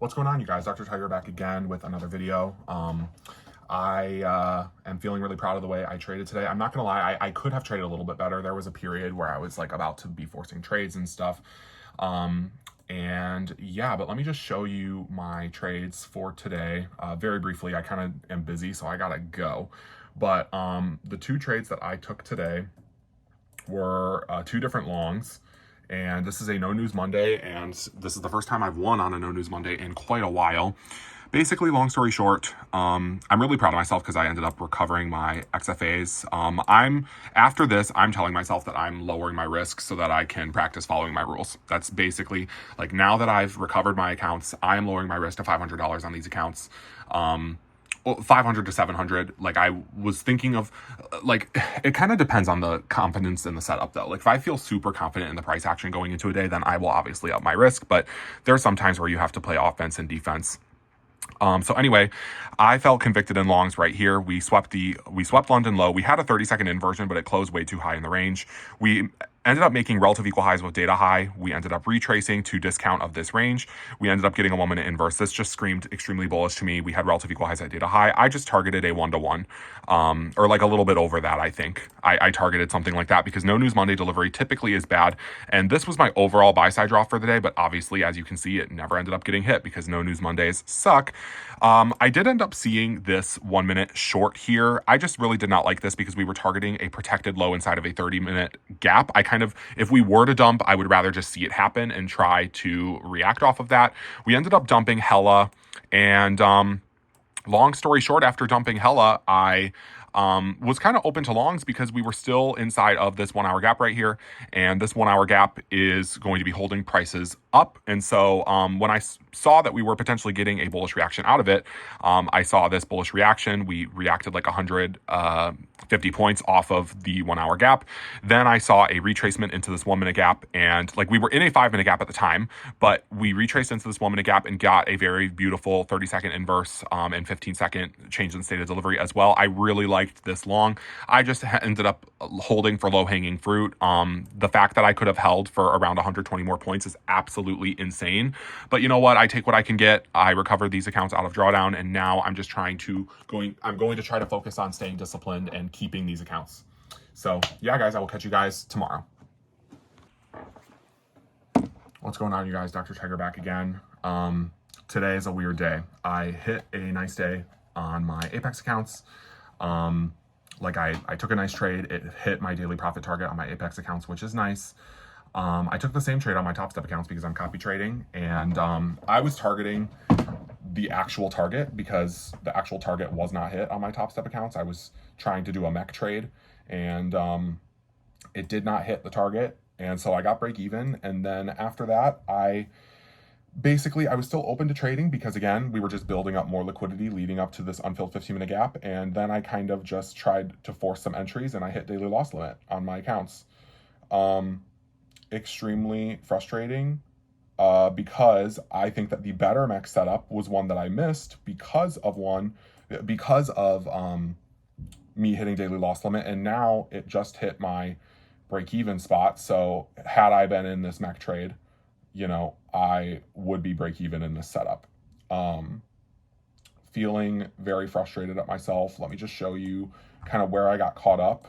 What's going on, you guys? Dr. Tiger back again with another video. I am feeling really proud of the way I traded today. I'm not gonna lie, I could have traded a little bit better. There was a period where I was like about to be forcing trades and stuff. And yeah, but let me just show you my trades for today. Very briefly, I kind of am busy, so I gotta go. But the two trades that I took today were two different longs. And this is a No News Monday, and this is the first time I've won on a No News Monday in quite a while. Basically, long story short, I'm really proud of myself because I ended up recovering my XFAs. After this, I'm telling myself that I'm lowering my risk so that I can practice following my rules. That's basically, like, now that I've recovered my accounts, I am lowering my risk to $500 on these accounts. 500 to 700. Like, I was thinking of, like, it kind of depends on the confidence in the setup though. Like, if I feel super confident in the price action going into a day, then I will obviously up my risk, but there are some times where you have to play offense and defense. So anyway, I felt convicted in longs right here. We swept London low. We had a 30-second inversion, but it closed way too high in the range. We ended up making relative equal highs with data high. We ended up retracing to discount of this range. We ended up getting a 1 minute inverse. This just screamed extremely bullish to me. We had relative equal highs at data high. I just targeted a 1-to-1, or like a little bit over that. I think I targeted something like that because No News Monday delivery typically is bad. And this was my overall buy side draw for the day. But obviously, as you can see, it never ended up getting hit because No News Mondays suck. I did end up seeing this 1 minute short here. I just really did not like this because we were targeting a protected low inside of a 30-minute gap. If we were to dump, I would rather just see it happen and try to react off of that. We ended up dumping hella, and long story short, after dumping hella, I was kind of open to longs because we were still inside of this 1 hour gap right here. And this 1 hour gap is going to be holding prices up. And so when I saw that we were potentially getting a bullish reaction out of it, I saw this bullish reaction. We reacted like 150 points off of the 1 hour gap. Then I saw a retracement into this 1 minute gap. And like, we were in a 5 minute gap at the time, but we retraced into this 1 minute gap and got a very beautiful 30-second inverse and 15-second change in state of delivery as well. I really liked this long. I just ended up holding for low hanging fruit. The fact that I could have held for around 120 more points is absolutely insane. But you know what? I take what I can get. I recovered these accounts out of drawdown, and now I'm just I'm going to try to focus on staying disciplined and keeping these accounts. So yeah, guys, I will catch you guys tomorrow. What's going on, you guys? Dr. Tiger back again. Today is a weird day. I hit a nice day on my Apex accounts. I took a nice trade. It hit my daily profit target on my Apex accounts, which is nice. I took the same trade on my Top Step accounts because I'm copy trading, and I was targeting the actual target because the actual target was not hit on my Top Step accounts. I was trying to do a mech trade, and it did not hit the target, and so I got break even. And then after that, I was still open to trading because, again, we were just building up more liquidity leading up to this unfilled 15-minute gap. And then I kind of just tried to force some entries, and I hit daily loss limit on my accounts. Extremely frustrating because I think that the better mech setup was one that I missed because of me hitting daily loss limit. And now it just hit my break even spot. So had I been in this mech trade, I would be break even in this setup. Feeling very frustrated at myself. Let me just show you kind of where I got caught up.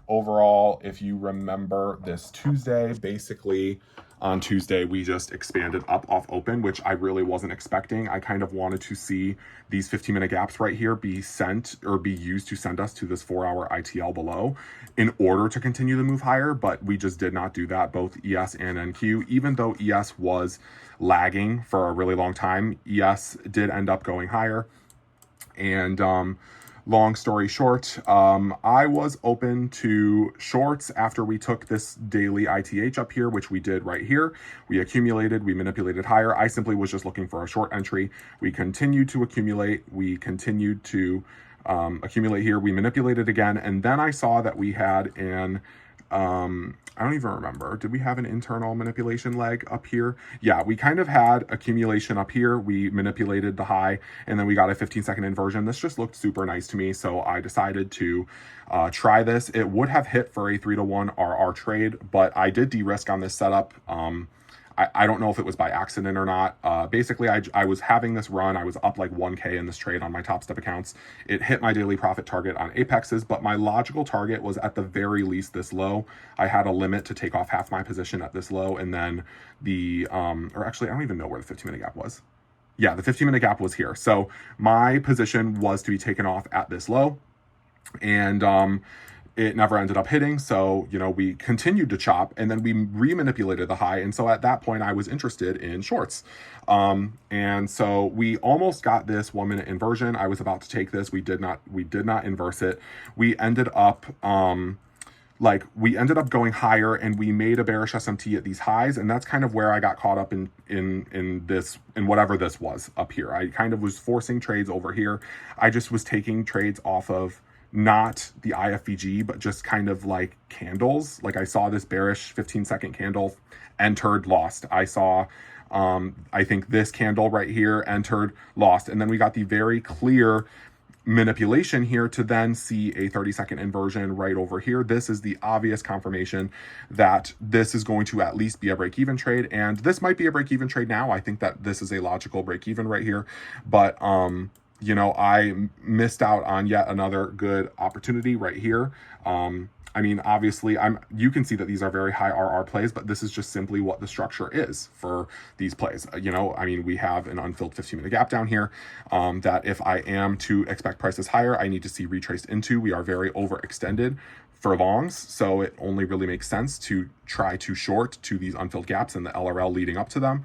Overall, if you remember this Tuesday, basically on Tuesday, we just expanded up off open, which I really wasn't expecting. I kind of wanted to see these 15-minute gaps right here be used to send us to this 4-hour ITL below in order to continue the move higher, but we just did not do that, both ES and NQ. Even though ES was lagging for a really long time, ES did end up going higher. And long story short, I was open to shorts after we took this daily ITH up here, which we did right here. We accumulated, we manipulated higher. I simply was just looking for a short entry. We continued to accumulate. We continued to accumulate here. We manipulated again. And then I saw that we had an I don't even remember. Did we have an internal manipulation leg up here? Yeah, we kind of had accumulation up here. We manipulated the high, and then we got a 15-second inversion. This just looked super nice to me, so I decided to try this. It would have hit for a 3-to-1 RR trade, but I did de-risk on this setup. I don't know if it was by accident or not. Basically, I was having this run. I was up like 1K in this trade on my Top Step accounts. It hit my daily profit target on Apexes, but my logical target was at the very least this low. I had a limit to take off half my position at this low, and then or actually, I don't even know where the 15-minute gap was. Yeah, the 15-minute gap was here. So my position was to be taken off at this low, and it never ended up hitting. So, we continued to chop, and then we remanipulated the high. And so at that point, I was interested in shorts. And so we almost got this 1-minute inversion. I was about to take this. We did not inverse it. We ended up, going higher, and we made a bearish SMT at these highs. And that's kind of where I got caught up in whatever this was up here. I kind of was forcing trades over here. I just was taking trades off of not the IFVG, but just kind of like candles. Like I saw this bearish 15-second candle, entered, lost. I saw, I think this candle right here, entered, lost. And then we got the very clear manipulation here to then see a 30-second inversion right over here. This is the obvious confirmation that this is going to at least be a break-even trade. And this might be a break-even trade now. I think that this is a logical break-even right here. But, I missed out on yet another good opportunity right here. Obviously, you can see that these are very high RR plays, but this is just simply what the structure is for these plays. We have an unfilled 15-minute gap down here that if I am to expect prices higher, I need to see retraced into. We are very overextended for longs, so it only really makes sense to try to short to these unfilled gaps and the LRL leading up to them.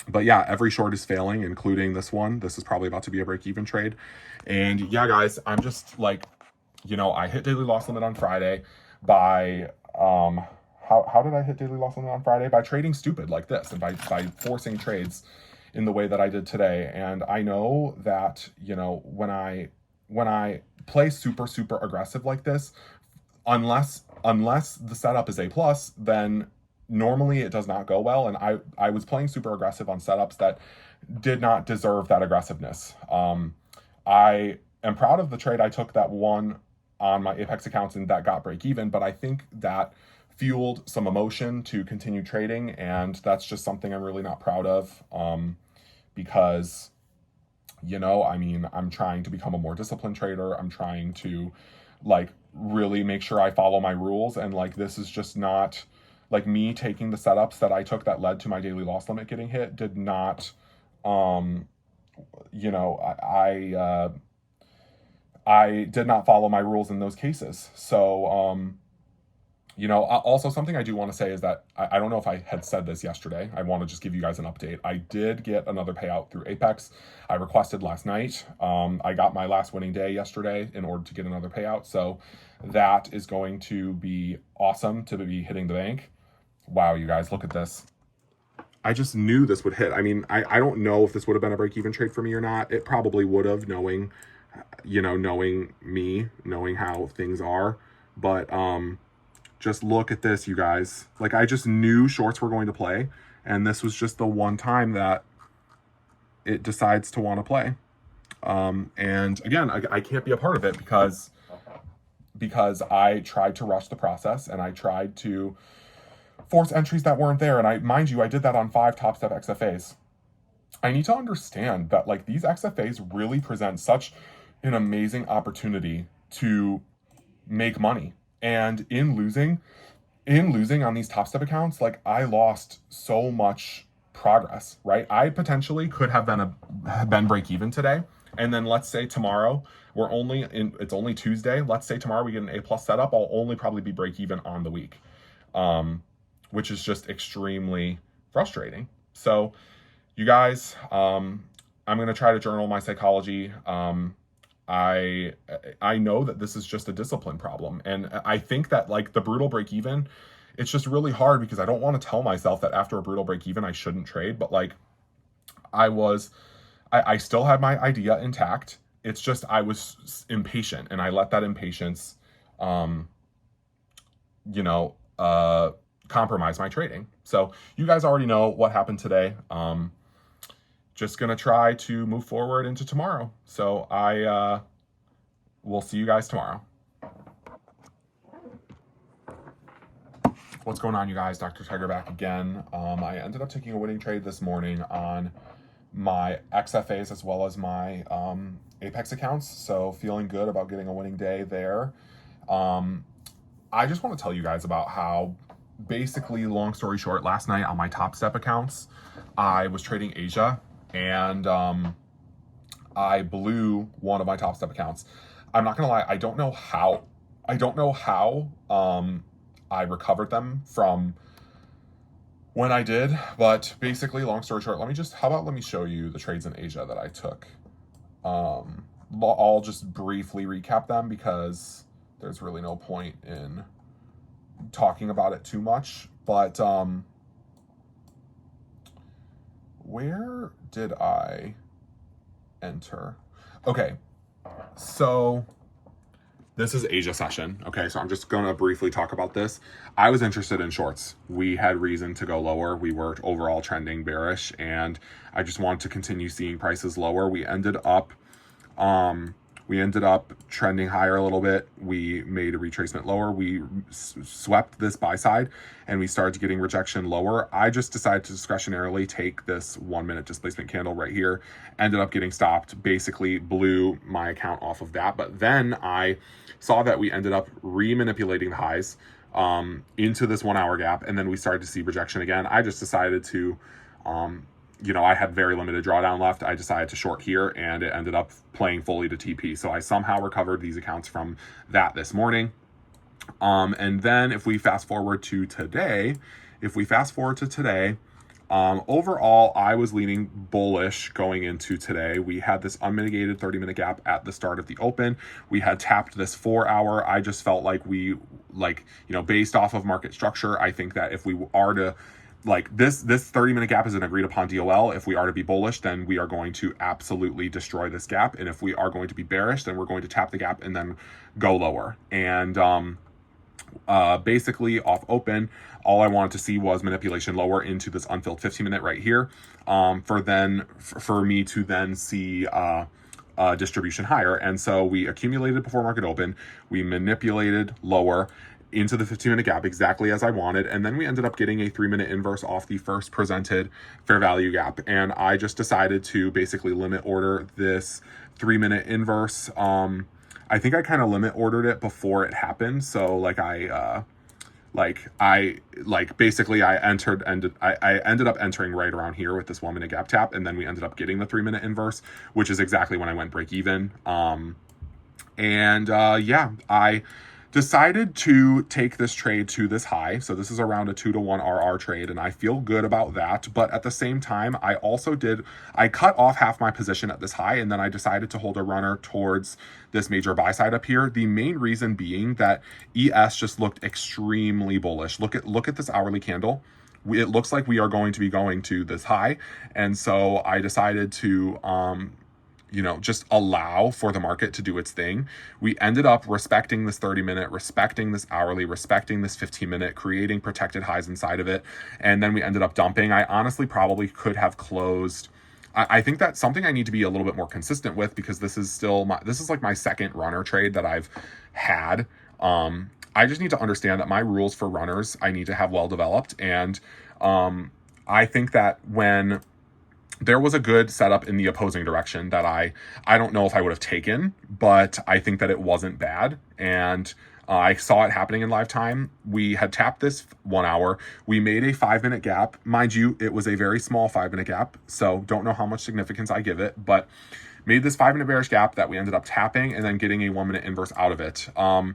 But yeah, every short is failing, including this one. This is probably about to be a break-even trade. And yeah, guys, I'm just like, I hit daily loss limit on Friday by, how did I hit daily loss limit on Friday? By trading stupid like this, and by forcing trades in the way that I did today. And I know that, when I play super, super aggressive like this, unless the setup is A+, then normally it does not go well. And I was playing super aggressive on setups that did not deserve that aggressiveness. I am proud of the trade I took that won on my Apex accounts and that got break even, but I think that fueled some emotion to continue trading, and that's just something I'm really not proud of, because I'm trying to become a more disciplined trader. I'm trying to really make sure I follow my rules, and this is just not me taking the setups that I took that led to my daily loss limit getting hit did not, I did not follow my rules in those cases. So, also something I do want to say is that I don't know if I had said this yesterday. I want to just give you guys an update. I did get another payout through Apex. I requested last night. I got my last winning day yesterday in order to get another payout. So that is going to be awesome to be hitting the bank. Wow, you guys, look at this. I just knew this would hit. I don't know if this would have been a break-even trade for me or not. It probably would have, knowing me, knowing how things are. But just look at this, you guys. I just knew shorts were going to play, and this was just the one time that it decides to want to play. And again, I can't be a part of it because I tried to rush the process, and I tried to force entries that weren't there. And mind you, I did that on 5 Top Step XFAs. I need to understand that these XFAs really present such an amazing opportunity to make money. And in losing on these Top Step accounts, I lost so much progress, right? I potentially could have been break even today. And then let's say tomorrow it's only Tuesday. Let's say tomorrow we get an A+ setup. I'll only probably be break even on the week. Which is just extremely frustrating. So you guys, I'm going to try to journal my psychology. I know that this is just a discipline problem. And I think that the brutal break even, it's just really hard because I don't want to tell myself that after a brutal break even, I shouldn't trade. But I still had my idea intact. It's just, I was impatient, and I let that impatience, compromise my trading. So you guys already know what happened today. Just gonna try to move forward into tomorrow. So I will see you guys tomorrow. What's going on, you guys? Dr. Tiger back again. I ended up taking a winning trade this morning on my XFAs as well as my Apex accounts, so feeling good about getting a winning day there. I just want to tell you guys about how, basically, long story short, last night on my Top Step accounts, I was trading Asia, and I blew one of my Top Step accounts. I'm not gonna lie, I don't know how I recovered them from when I did, but basically, long story short, let me show you the trades in Asia that I took. I'll just briefly recap them because there's really no point in talking about it too much, but where did I enter? Okay, so this is Asia session. Okay, so I'm just gonna briefly talk about this. I was interested in shorts. We had reason to go lower. We were overall trending bearish, and I just wanted to continue seeing prices lower. We ended up trending higher a little bit. We made a retracement lower. We swept this buy side, and we started getting rejection lower. I just decided to discretionarily take this 1 minute displacement candle right here. Ended up getting stopped, basically blew my account off of that. But then I saw that we ended up re-manipulating the highs into this 1 hour gap, and then we started to see rejection again. I just decided to I had very limited drawdown left. I decided to short here, and it ended up playing fully to TP. So I somehow recovered these accounts from that this morning. And then if we fast forward to today, overall, I was leaning bullish going into today. We had this unmitigated 30-minute gap at the start of the open. We had tapped this 4 hour. I just felt like based off of market structure, I think that if we are to, this 30-minute gap is an agreed upon DOL. If we are to be bullish, then we are going to absolutely destroy this gap. And if we are going to be bearish, then we're going to tap the gap and then go lower. And basically off open, all I wanted to see was manipulation lower into this unfilled 15-minute right here, for me to then see distribution higher. And so we accumulated before market open, we manipulated lower into the 15-minute gap exactly as I wanted, and then we ended up getting a 3-minute inverse off the first presented fair value gap. And I just decided to basically limit order this 3-minute inverse. I think I kind of limit ordered it before it happened. So I ended up entering right around here with this 1 minute gap tap, and then we ended up getting the 3-minute inverse, which is exactly when I went break even. I decided to take this trade to this high. So this is around a 2-to-1 RR trade, and I feel good about that. But at the same time, I cut off half my position at this high, and then I decided to hold a runner towards this major buy side up here. The main reason being that ES just looked extremely bullish. Look at this hourly candle. It looks like we are going to be going to this high. And so I decided to just allow for the market to do its thing. We ended up respecting this 30-minute, respecting this hourly, respecting this 15-minute, creating protected highs inside of it. And then we ended up dumping. I honestly probably could have closed. I think that's something I need to be a little bit more consistent with, because this is like my second runner trade that I've had. I just need to understand that my rules for runners, I need to have well developed. And I think that when there was a good setup in the opposing direction that I don't know if I would have taken, but I think that it wasn't bad. And I saw it happening in live time. We had tapped this 1 hour. We made a 5-minute gap. Mind you, it was a very small 5-minute gap, so don't know how much significance I give it, but made this 5-minute bearish gap that we ended up tapping and then getting a 1-minute inverse out of it. I'm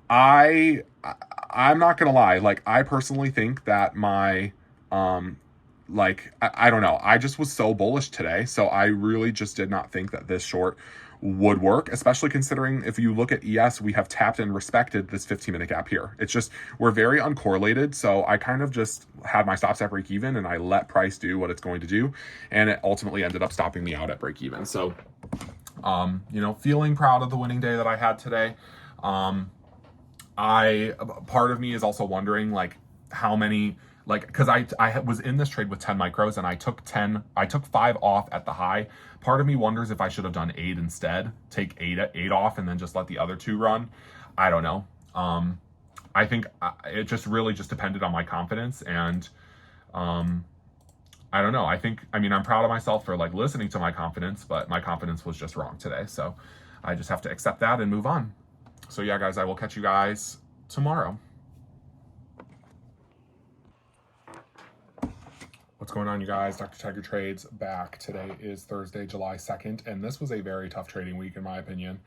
not gonna lie, I personally think that my I don't know. I just was so bullish today. So I really just did not think that this short would work, especially considering if you look at ES, we have tapped and respected this 15-minute gap here. It's just, we're very uncorrelated. So I kind of just had my stops at break even, and I let price do what it's going to do. And it ultimately ended up stopping me out at break even. So, feeling proud of the winning day that I had today. Part of me is also wondering how many, because I was in this trade with 10 micros, and I took 5 off at the high. Part of me wonders if I should have done 8 instead, take 8 off and then just let the other 2 run. I don't know. I think it just really just depended on my confidence. And I don't know. I mean, I'm proud of myself for like listening to my confidence, but my confidence was just wrong today. So I just have to accept that and move on. So yeah, guys, I will catch you guys tomorrow. What's going on, you guys? Dr. Tiger Trades back. Today is Thursday, July 2nd, and this was a very tough trading week, in my opinion.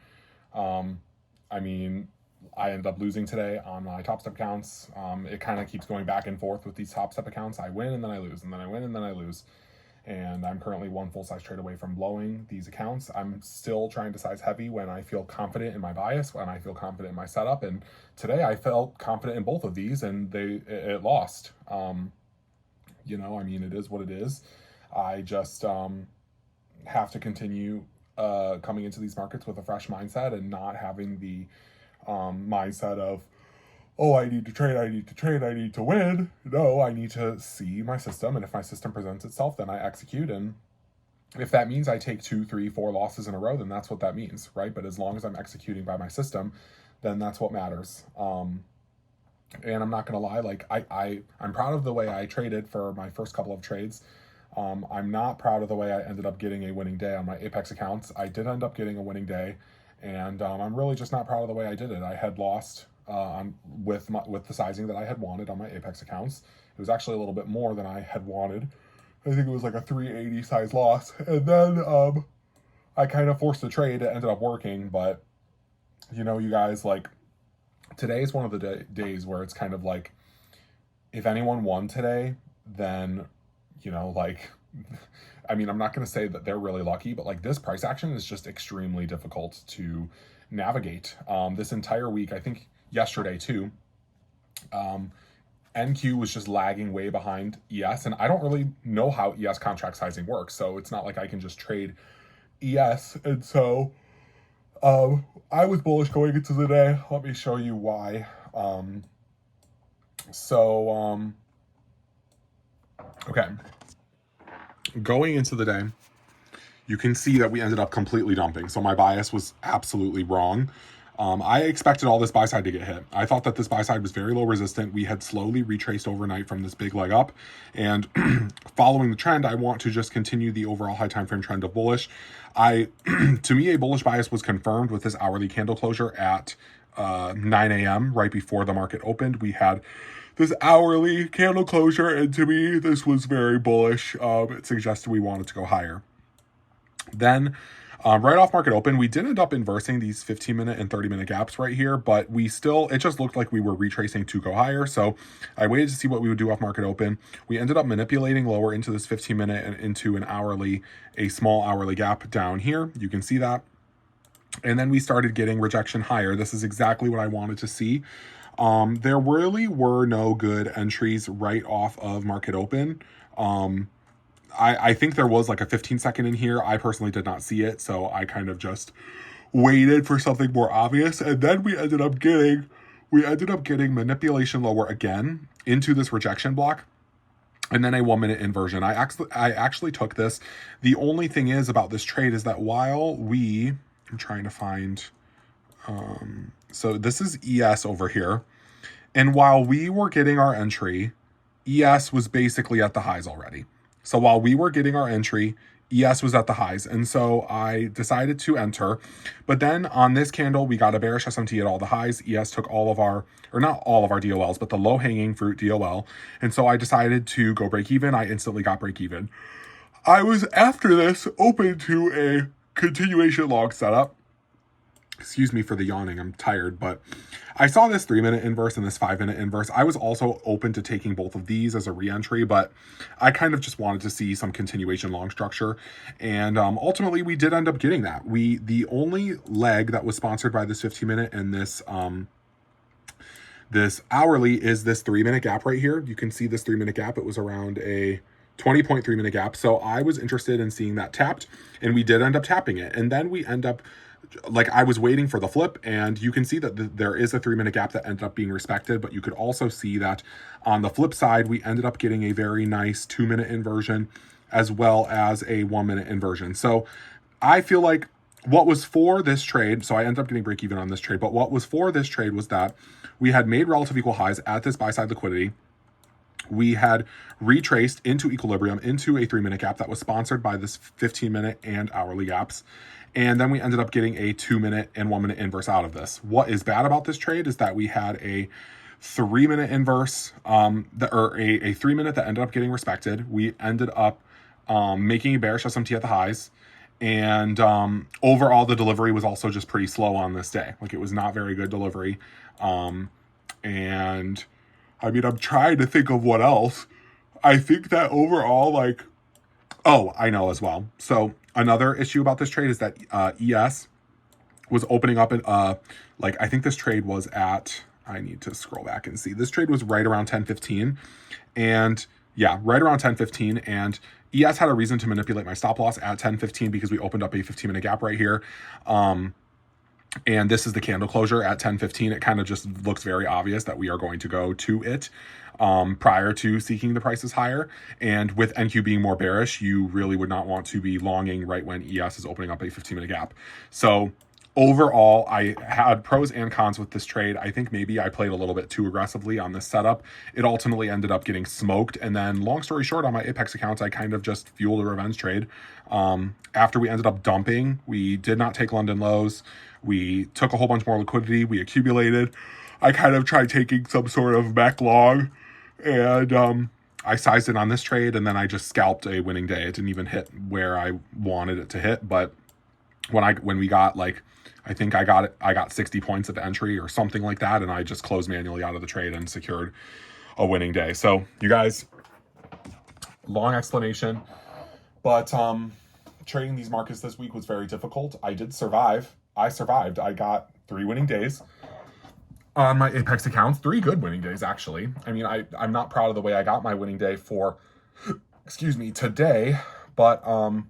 I mean, I ended up losing today on my top step accounts. It kind of keeps going back and forth with these top step accounts. I win and then I lose, and then I win and then I lose. And I'm currently one full-size trade away from blowing these accounts. I'm still trying to size heavy when I feel confident in my bias, when I feel confident in my setup. And today I felt confident in both of these, and it lost. You know, I mean, it is what it is. I just have to continue coming into these markets with a fresh mindset and not having the mindset of, oh, I need to trade, I need to trade, I need to win. No, I need to see my system, and if my system presents itself, then I execute. And if that means I take 2, 3, 4 losses in a row, then that's what that means, right? But as long as I'm executing by my system, then that's what matters. And I'm not gonna lie, like I'm proud of the way I traded for my first couple of trades. I'm not proud of the way I ended up getting a winning day on my Apex accounts. I did end up getting a winning day, and I'm really just not proud of the way I did it. I had lost with the sizing that I had wanted on my Apex accounts. It was actually a little bit more than I had wanted. I think it was like a 380 size loss, and then I kind of forced the trade. It ended up working, but you know, you guys, like, today is one of the days where it's kind of like, if anyone won today, then, you know, like, I mean, I'm not going to say that they're really lucky, but like, this price action is just extremely difficult to navigate. This entire week, I think yesterday too, NQ was just lagging way behind ES, and I don't really know how ES contract sizing works, so it's not like I can just trade ES. And so I was bullish going into the day. Let me show you why. Okay. Going into the day, you can see that we ended up completely dumping. So my bias was absolutely wrong. I expected all this buy side to get hit. I thought that this buy side was very low resistant. We had slowly retraced overnight from this big leg up, and following the trend, I want to just continue the overall high time frame trend of bullish. To me, a bullish bias was confirmed with this hourly candle closure at 9 a.m. right before the market opened. We had this hourly candle closure, and to me, this was very bullish. It suggested we wanted to go higher. Then right off market open, we did end up inversing these 15-minute and 30-minute gaps right here, but it just looked like we were retracing to go higher. So I waited to see what we would do off market open. We ended up manipulating lower into this 15-minute and into a small hourly gap down here. You can see that. And then we started getting rejection higher. This is exactly what I wanted to see. There really were no good entries right off of market open. I think there was like a 15-second in here. I personally did not see it, so I kind of just waited for something more obvious. And then we ended up getting manipulation lower again into this rejection block, and then a 1-minute inversion. I actually took this. The only thing is about this trade is that I'm trying to find, so this is ES over here. And while we were getting our entry, ES was basically at the highs already. So while we were getting our entry, ES was at the highs. And so I decided to enter. But then on this candle, we got a bearish SMT at all the highs. ES took not all of our DOLs, but the low hanging fruit DOL. And so I decided to go break even. I instantly got break even. I was, after this, open to a continuation long setup. Excuse me for the yawning, I'm tired, but I saw this 3-minute inverse and this 5-minute inverse. I was also open to taking both of these as a re-entry, but I kind of just wanted to see some continuation long structure. And ultimately, we did end up getting that. The only leg that was sponsored by this 15-minute and this hourly is this 3-minute gap right here. You can see this 3-minute gap. It was around a 20.3-minute gap. So I was interested in seeing that tapped, and we did end up tapping it. And then we end up, like, I was waiting for the flip, and you can see that there is a 3-minute gap that ended up being respected, but you could also see that on the flip side, we ended up getting a very nice 2-minute inversion as well as a 1-minute inversion. So I feel like what was for this trade, so I ended up getting break even on this trade, but what was for this trade was that we had made relative equal highs at this buy side liquidity. We had retraced into equilibrium into a 3-minute gap that was sponsored by this 15-minute and hourly gaps. And then we ended up getting a 2-minute and 1-minute inverse out of this. What is bad about this trade is that we had a 3-minute inverse, or a 3-minute that ended up getting respected. We ended up making a bearish SMT at the highs. And overall, the delivery was also just pretty slow on this day. Like, it was not very good delivery. And I mean, I'm trying to think of what else. I think that overall, like, oh, I know as well. So another issue about this trade is that ES was opening up at, like, I think this trade was at, I need to scroll back and see. This trade was right around 10:15. And yeah, right around 10:15. And ES had a reason to manipulate my stop loss at 10:15 because we opened up a 15-minute gap right here. And this is the candle closure at 10:15. It kind of just looks very obvious that we are going to go to it prior to seeking the prices higher. And with NQ being more bearish, you really would not want to be longing right when ES is opening up a 15-minute gap. So overall, I had pros and cons with this trade. I think maybe I played a little bit too aggressively on this setup. It ultimately ended up getting smoked. And then long story short, on my Apex accounts, I kind of just fueled a revenge trade. After we ended up dumping, we did not take London lows. We took a whole bunch more liquidity. We accumulated. I kind of tried taking some sort of back long, and I sized it on this trade, and then I just scalped a winning day. It didn't even hit where I wanted it to hit, but when we got, like, I think I got 60 points at the entry or something like that, and I just closed manually out of the trade and secured a winning day. So you guys, long explanation, but trading these markets this week was very difficult. I did survive. I survived. I got 3 winning days on my Apex accounts. 3 good winning days, actually. I mean, I'm not proud of the way I got my winning day for, excuse me, today, but I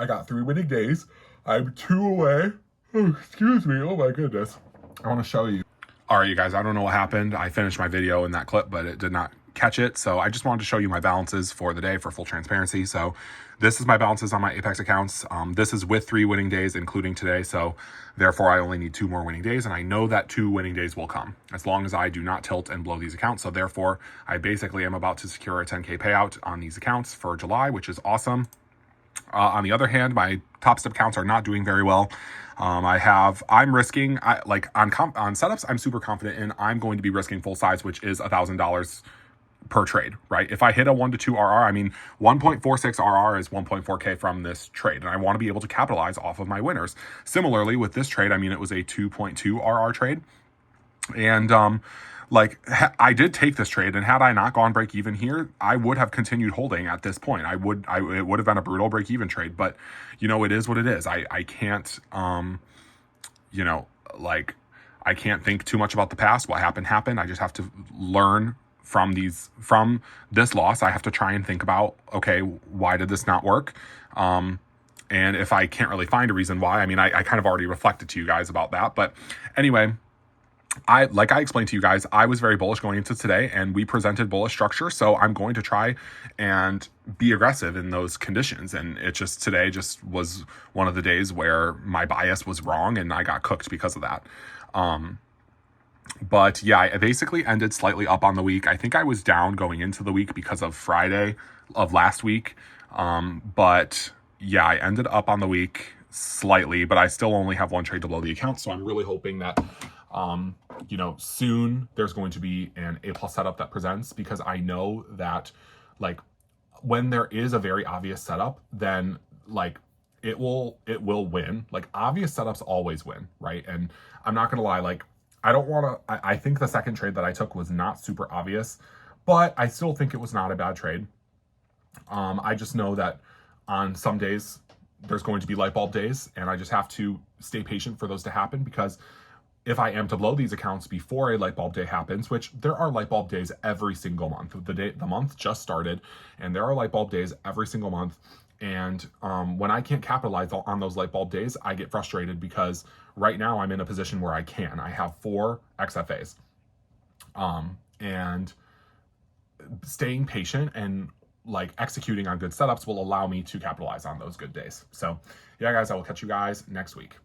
got 3 winning days. I'm 2 away. Oh, excuse me. Oh my goodness. I want to show you. All right, you guys, I don't know what happened. I finished my video in that clip, but it did not catch it. So I just wanted to show you my balances for the day for full transparency. So this is my balances on my Apex accounts. This is with 3 winning days, including today. So therefore, I only need 2 more winning days. And I know that 2 winning days will come as long as I do not tilt and blow these accounts. So therefore, I basically am about to secure a 10K payout on these accounts for July, which is awesome. On the other hand, my top step counts are not doing very well. I'm risking, like on setups, I'm super confident in. I'm going to be risking full size, which is $1,000 per trade, right? If I hit a 1 to 2 RR, I mean, 1.46 RR is 1.4K from this trade, and I want to be able to capitalize off of my winners. Similarly, with this trade, I mean, it was a 2.2 RR trade, and like, I did take this trade, and had I not gone break even here, I would have continued holding at this point. It would have been a brutal break even trade, but you know, it is what it is. I can't, you know, like, I can't think too much about the past. What happened. I just have to learn from this loss. I have to try and think about, okay, why did this not work? And if I can't really find a reason why, I mean, I kind of already reflected to you guys about that, but anyway, like I explained to you guys, I was very bullish going into today, and we presented bullish structure. So I'm going to try and be aggressive in those conditions. And it just, today just was one of the days where my bias was wrong and I got cooked because of that. But yeah, I basically ended slightly up on the week. I think I was down going into the week because of Friday of last week. But yeah, I ended up on the week slightly, but I still only have 1 trade to blow the account. So I'm really hoping that, you know, soon there's going to be an A+ setup that presents, because I know that, like, when there is a very obvious setup, then like it will win. Like, obvious setups always win, right? And I'm not gonna lie, like, I think the second trade that I took was not super obvious, but I still think it was not a bad trade. I just know that on some days there's going to be light bulb days, and I just have to stay patient for those to happen, because if I am to blow these accounts before a light bulb day happens, which there are light bulb days every single month. The month just started, and there are light bulb days every single month. And when I can't capitalize on those light bulb days, I get frustrated, because right now I'm in a position where I can. I have 4 XFAs. And staying patient and like executing on good setups will allow me to capitalize on those good days. So yeah, guys, I will catch you guys next week.